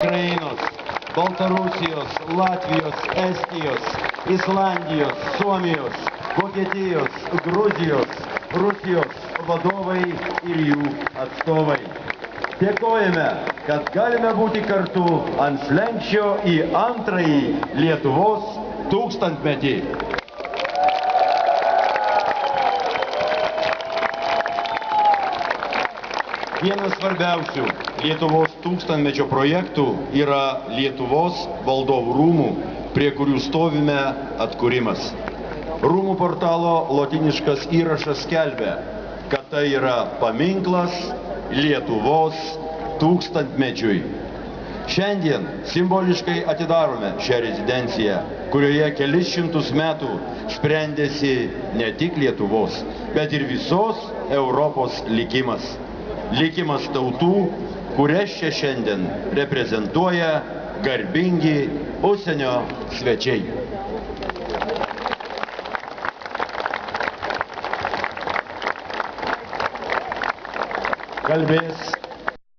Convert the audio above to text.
Ukrainos, Baltarusijos, Latvijos, Estijos, Islandijos, Suomijos, Vokietijos, Gruzijos, Rusijos vadovai ir jų atstovai. Dėkojame, kad galime būti kartu ant slenksčio į antrąjį Lietuvos tūkstantmetį. Vienas svarbiausių Lietuvos tūkstantmečio projektų yra Lietuvos valdovų rūmų, prie kurių stovime, atkūrimas. Rūmų portalo lotyniškas įrašas skelbia, kad tai yra paminklas Lietuvos tūkstantmečiui. Šiandien simboliškai atidarome šią rezidenciją, kurioje kelis šimtus metų sprendėsi ne tik Lietuvos, bet ir visos Europos likimas. Likimas tautų, kurias čia šiandien reprezentuoja garbingi užsienio svečiai. Kalbės